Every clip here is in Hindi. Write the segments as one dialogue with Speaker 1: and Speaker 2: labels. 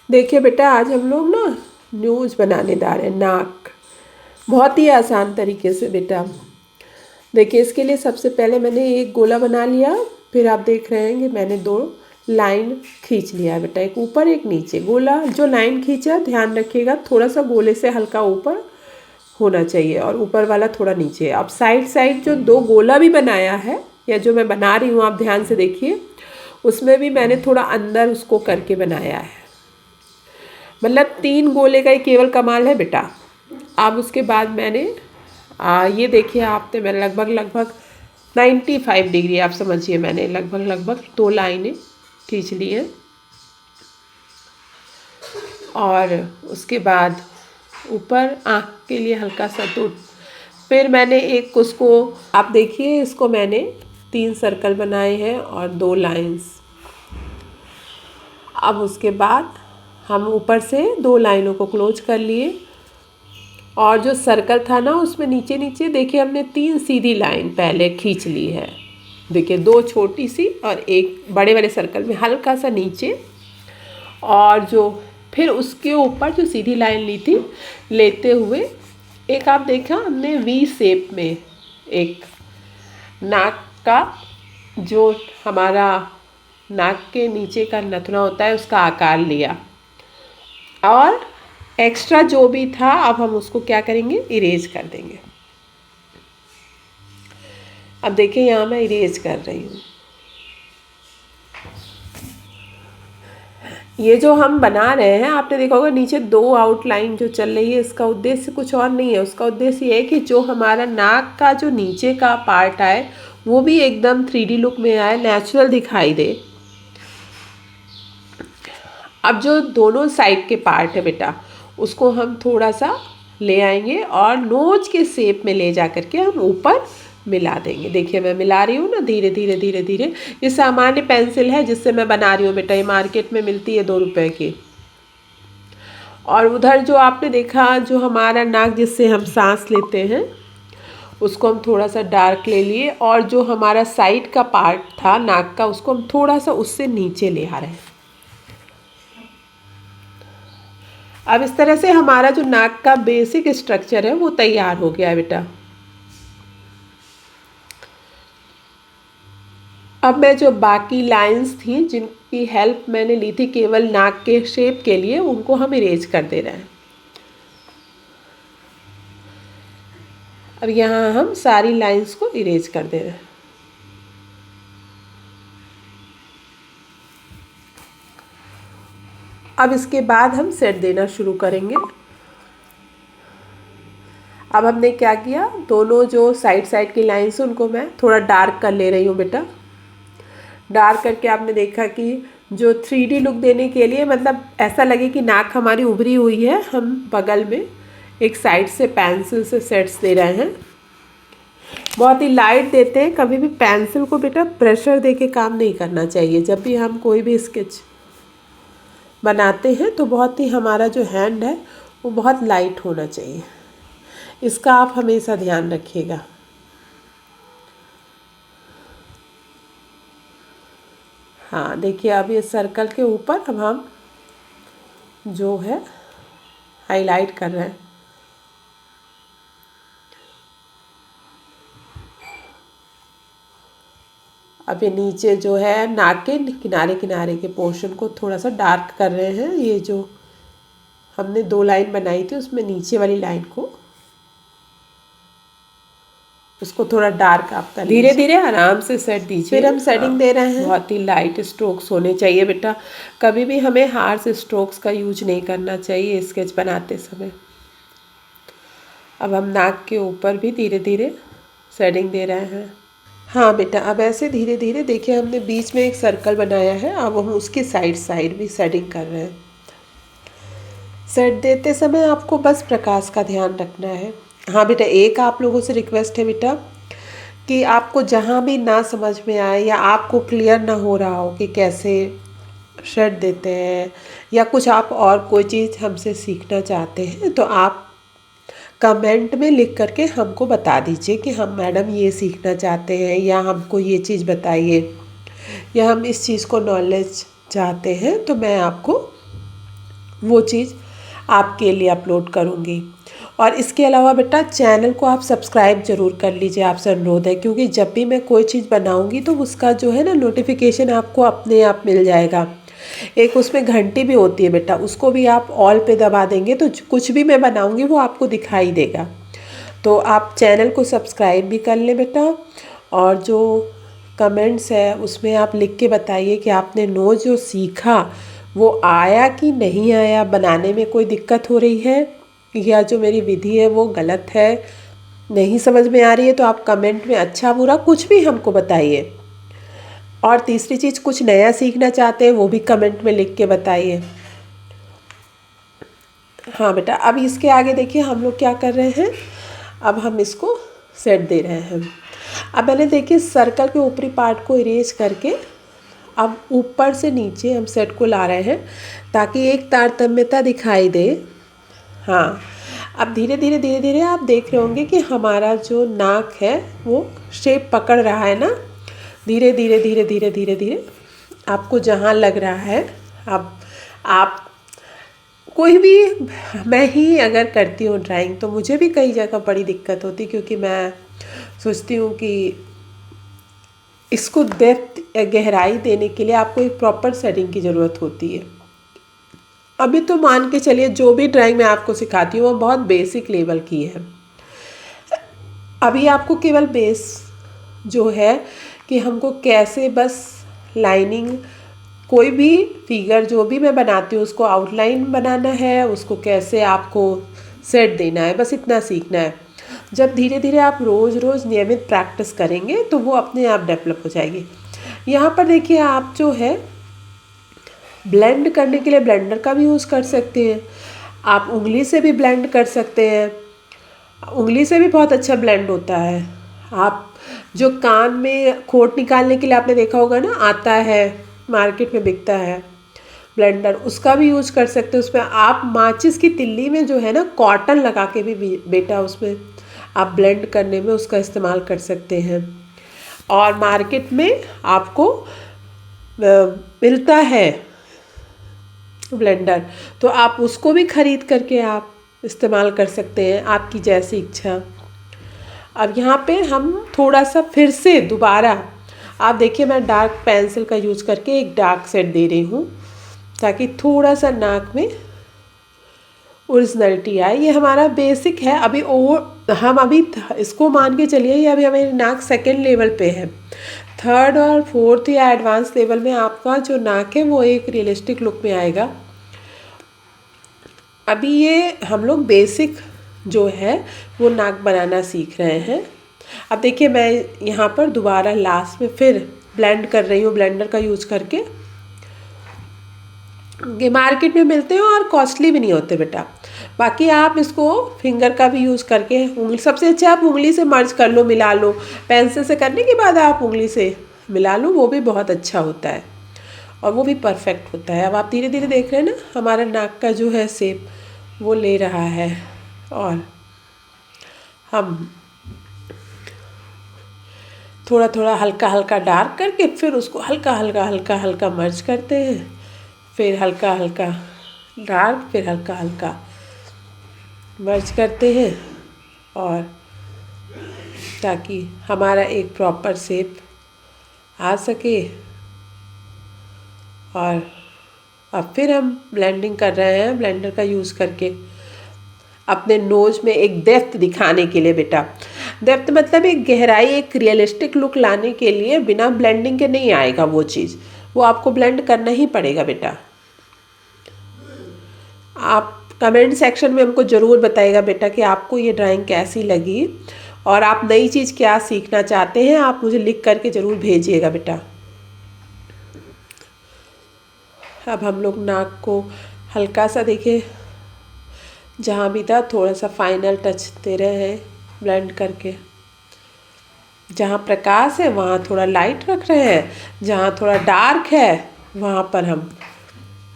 Speaker 1: देखिए बेटा, आज हम लोग ना न्यूज़ बनाने जा रहे हैं, नाक। बहुत ही आसान तरीके से बेटा। देखिए, इसके लिए सबसे पहले मैंने एक गोला बना लिया। फिर आप देख रहे हैं कि मैंने दो लाइन खींच लिया है बेटा, एक ऊपर एक नीचे। गोला जो लाइन खींचा, ध्यान रखिएगा थोड़ा सा गोले से हल्का ऊपर होना चाहिए और ऊपर वाला थोड़ा नीचे। अब साइड साइड जो दो गोला भी बनाया है या जो मैं बना रही हूँ, आप ध्यान से देखिए, उसमें भी मैंने थोड़ा अंदर उसको करके बनाया है। मतलब 3 गोले का ही केवल कमाल है बेटा। अब उसके बाद मैंने ये देखिए, आपने मैं लगभग 95 डिग्री, आप समझिए, मैंने लगभग 2 लाइनें खींच ली हैं। और उसके बाद ऊपर आँख के लिए हल्का सा दूर। फिर मैंने एक उसको, आप देखिए, इसको मैंने 3 सर्कल बनाए हैं और 2 लाइंस। अब उसके बाद हम ऊपर से 2 लाइनों को क्लोज कर लिए और जो सर्कल था ना, उसमें नीचे नीचे देखिए हमने 3 सीधी लाइन पहले खींच ली है। देखिए, 2 छोटी सी और एक बड़े वाले सर्कल में हल्का सा नीचे। और जो फिर उसके ऊपर जो सीधी लाइन ली थी, लेते हुए एक, आप देखा हमने वी शेप में एक नाक का, जो हमारा नाक के नीचे का नथुना होता है, उसका आकार लिया। और एक्स्ट्रा जो भी था, अब हम उसको क्या करेंगे, इरेज कर देंगे। अब देखिए, यहाँ मैं इरेज कर रही हूँ। ये जो हम बना रहे हैं, आपने देखा होगा नीचे 2 आउटलाइन जो चल रही है, इसका उद्देश्य कुछ और नहीं है। उसका उद्देश्य ये है कि जो हमारा नाक का जो नीचे का पार्ट आए, वो भी एकदम 3D लुक में आए, नेचुरल दिखाई दे। अब जो दोनों साइड के पार्ट है बेटा, उसको हम थोड़ा सा ले आएंगे और नोज के शेप में ले जा करके हम ऊपर मिला देंगे। देखिए, मैं मिला रही हूँ ना, धीरे धीरे धीरे धीरे। ये सामान्य पेंसिल है जिससे मैं बना रही हूँ बेटा, ये मार्केट में मिलती है 2 रुपए की। और उधर जो आपने देखा, जो हमारा नाक जिससे हम सांस लेते हैं, उसको हम थोड़ा सा डार्क ले लिए। और जो हमारा साइड का पार्ट था नाक का, उसको हम थोड़ा सा उससे नीचे ले आ रहे हैं। अब इस तरह से हमारा जो नाक का बेसिक स्ट्रक्चर है वो तैयार हो गया है बेटा। अब मैं जो बाकी लाइंस थी, जिनकी हेल्प मैंने ली थी केवल नाक के शेप के लिए, उनको हम इरेज कर दे रहे हैं। अब यहाँ हम सारी लाइंस को इरेज कर दे रहे हैं। अब इसके बाद हम सेट देना शुरू करेंगे। अब हमने क्या किया, दोनों जो साइड साइड की लाइंस, उनको मैं थोड़ा डार्क कर ले रही हूँ बेटा। डार्क करके आपने देखा कि जो 3D लुक देने के लिए, मतलब ऐसा लगे कि नाक हमारी उभरी हुई है, हम बगल में एक साइड से पेंसिल से सेट्स दे रहे हैं। बहुत ही लाइट देते हैं। कभी भी पेंसिल को बेटा प्रेशर दे के काम नहीं करना चाहिए। जब भी हम कोई भी स्केच बनाते हैं तो बहुत ही हमारा जो हैंड है वो बहुत लाइट होना चाहिए। इसका आप हमेशा ध्यान रखिएगा। हाँ, देखिए, अब ये सर्कल के ऊपर अब हम जो है हाईलाइट कर रहे हैं। अब ये नीचे जो है नाक के किनारे किनारे के पोर्शन को थोड़ा सा डार्क कर रहे हैं। ये जो हमने 2 लाइन बनाई थी, उसमें नीचे वाली लाइन को, उसको थोड़ा डार्क आप कर, धीरे धीरे आराम से सेट दीजिए। फिर हम सेटिंग दे रहे हैं। बहुत ही लाइट स्ट्रोक्स होने चाहिए बेटा। कभी भी हमें हार्श स्ट्रोक्स का यूज नहीं करना चाहिए स्केच बनाते समय। अब हम नाक के ऊपर भी धीरे धीरे सेटिंग दे रहे हैं। हाँ बेटा, अब ऐसे धीरे धीरे देखिए, हमने बीच में एक सर्कल बनाया है। अब हम उसकी साइड साइड भी सेटिंग कर रहे हैं। सेट देते समय आपको बस प्रकाश का ध्यान रखना है। हाँ बेटा, एक आप लोगों से रिक्वेस्ट है बेटा कि आपको जहाँ भी ना समझ में आए या आपको क्लियर ना हो रहा हो कि कैसे शेड देते हैं, या कुछ आप और कोई चीज़ हमसे सीखना चाहते हैं, तो आप कमेंट में लिख करके हमको बता दीजिए कि हम मैडम ये सीखना चाहते हैं, या हमको ये चीज़ बताइए, या हम इस चीज़ को नॉलेज चाहते हैं। तो मैं आपको वो चीज़ आपके लिए अपलोड करूँगी। और इसके अलावा बेटा चैनल को आप सब्सक्राइब ज़रूर कर लीजिए, आपसे अनुरोध है, क्योंकि जब भी मैं कोई चीज़ बनाऊँगी तो उसका जो है ना नोटिफिकेशन आपको अपने आप मिल जाएगा। एक उसमें घंटी भी होती है बेटा, उसको भी आप ऑल पे दबा देंगे तो कुछ भी मैं बनाऊँगी वो आपको दिखाई देगा। तो आप चैनल को सब्सक्राइब भी कर लें बेटा। और जो कमेंट्स है उसमें आप लिख के बताइए कि आपने नोज जो सीखा वो आया कि नहीं आया, बनाने में कोई दिक्कत हो रही है या जो मेरी विधि है वो गलत है, नहीं समझ में आ रही है, तो आप कमेंट में अच्छा बुरा कुछ भी हमको बताइए। और तीसरी चीज़, कुछ नया सीखना चाहते हैं वो भी कमेंट में लिख के बताइए। हाँ बेटा, अब इसके आगे देखिए हम लोग क्या कर रहे हैं, अब हम इसको सेट दे रहे हैं। अब मैंने देखिए सर्कल के ऊपरी पार्ट को इरेज करके अब ऊपर से नीचे हम सेट को ला रहे हैं ताकि एक तारतम्यता दिखाई दे। हाँ, अब धीरे धीरे धीरे धीरे आप देख रहे होंगे कि हमारा जो नाक है वो शेप पकड़ रहा है ना, धीरे धीरे धीरे धीरे धीरे धीरे आपको जहाँ लग रहा है। अब आप कोई भी, मैं ही अगर करती हूँ ड्राइंग तो मुझे भी कई जगह बड़ी दिक्कत होती, क्योंकि मैं सोचती हूँ कि इसको डेप्थ गहराई देने के लिए आपको एक प्रॉपर सेटिंग की ज़रूरत होती है। अभी तो मान के चलिए जो भी ड्राइंग मैं आपको सिखाती हूँ वो बहुत बेसिक लेवल की है। अभी आपको केवल बेस जो है कि हमको कैसे बस लाइनिंग, कोई भी फिगर जो भी मैं बनाती हूँ उसको आउटलाइन बनाना है, उसको कैसे आपको सेट देना है, बस इतना सीखना है। जब धीरे धीरे आप रोज़ रोज़ नियमित प्रैक्टिस करेंगे तो वो अपने आप डेवलप हो जाएगी। यहाँ पर देखिए आप जो है ब्लेंड करने के लिए ब्लेंडर का भी यूज़ कर सकते हैं, आप उंगली से भी ब्लेंड कर सकते हैं, उंगली से भी बहुत अच्छा ब्लेंड होता है। आप जो कान में खोट निकालने के लिए आपने देखा होगा ना, आता है मार्केट में बिकता है ब्लेंडर, उसका भी यूज कर सकते हैं। उसमें आप माचिस की तिल्ली में जो है ना कॉटन लगा के भी बेटा उसमें आप ब्लेंड करने में उसका इस्तेमाल कर सकते हैं। और मार्केट में आपको मिलता है ब्लेंडर, तो आप उसको भी ख़रीद करके आप इस्तेमाल कर सकते हैं, आपकी जैसी इच्छा। अब यहाँ पे हम थोड़ा सा फिर से दोबारा, आप देखिए मैं डार्क पेंसिल का यूज़ करके एक डार्क सेट दे रही हूँ ताकि थोड़ा सा नाक में ओरिजिनलिटी आए। ये हमारा बेसिक है। अभी हम अभी इसको मान के चलिए ये अभी हमारी नाक सेकेंड लेवल पे है। थर्ड और फोर्थ या एडवांस लेवल में आपका जो नाक है वो एक रियलिस्टिक लुक में आएगा। अभी ये हम लोग बेसिक जो है वो नाक बनाना सीख रहे हैं। अब देखिए मैं यहाँ पर दोबारा लास्ट में फिर ब्लेंड कर रही हूँ ब्लेंडर का यूज़ करके। ये मार्केट में मिलते हैं और कॉस्टली भी नहीं होते बेटा। बाकी आप इसको फिंगर का भी यूज़ करके, उंगली सबसे अच्छा आप उंगली से मर्ज कर लो, मिला लो। पेंसिल से करने के बाद आप उंगली से मिला लो, वो भी बहुत अच्छा होता है और वो भी परफेक्ट होता है। अब आप धीरे धीरे देख रहे हैं ना हमारा नाक का जो है शेप वो ले रहा है। और हम थोड़ा थोड़ा हल्का हल्का डार्क करके फिर उसको हल्का हल्का हल्का हल्का मर्ज करते हैं, फिर हल्का हल्का डार्क, फिर हल्का हल्का मर्ज करते हैं, और ताकि हमारा एक प्रॉपर शेप आ सके। और अब फिर हम ब्लेंडिंग कर रहे हैं ब्लेंडर का यूज़ करके अपने नोज़ में एक डेप्थ दिखाने के लिए बेटा। डेप्थ मतलब एक गहराई, एक रियलिस्टिक लुक लाने के लिए बिना ब्लेंडिंग के नहीं आएगा वो चीज़, वो आपको ब्लेंड करना ही पड़ेगा बेटा। आप कमेंट सेक्शन में हमको ज़रूर बताइएगा बेटा कि आपको ये ड्राइंग कैसी लगी और आप नई चीज़ क्या सीखना चाहते हैं, आप मुझे लिख करके ज़रूर भेजिएगा बेटा। अब हम लोग नाक को हल्का सा देखिए जहाँ भी था थोड़ा सा फाइनल टच दे रहे हैं ब्लेंड करके। जहाँ प्रकाश है वहाँ थोड़ा लाइट रख रहे हैं, जहाँ थोड़ा डार्क है वहाँ पर हम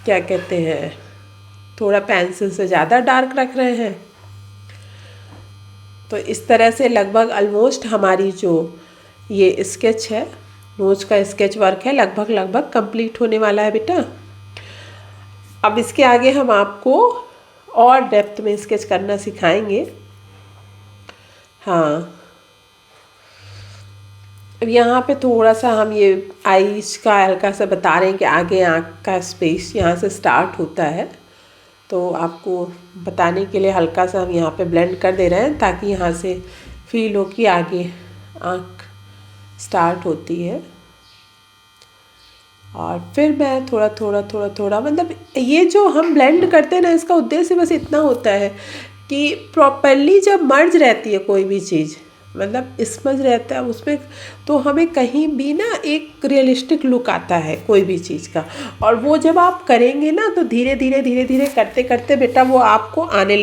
Speaker 1: क्या कहते हैं थोड़ा पेंसिल से ज़्यादा डार्क रख रहे हैं। तो इस तरह से लगभग ऑलमोस्ट हमारी जो ये स्केच है, नोज का स्केच वर्क है, लगभग कंप्लीट होने वाला है बेटा। अब इसके आगे हम आपको और डेप्थ में स्केच करना सिखाएंगे। हाँ, अब यहाँ पे थोड़ा सा हम ये आईज का हल्का सा बता रहे हैं कि आगे आँख का स्पेस यहाँ से स्टार्ट होता है, तो आपको बताने के लिए हल्का सा हम यहाँ पे ब्लेंड कर दे रहे हैं ताकि यहाँ से फील हो कि आगे आँख स्टार्ट होती है। और फिर मैं थोड़ा थोड़ा मतलब ये जो हम ब्लेंड करते हैं ना, इसका उद्देश्य बस इतना होता है कि प्रॉपरली जब मर्ज रहती है कोई भी चीज़, मतलब स्मज रहता है उसमें, तो हमें कहीं भी ना एक रियलिस्टिक लुक आता है कोई भी चीज़ का। और वो जब आप करेंगे ना तो धीरे धीरे करते करते बेटा वो आपको आने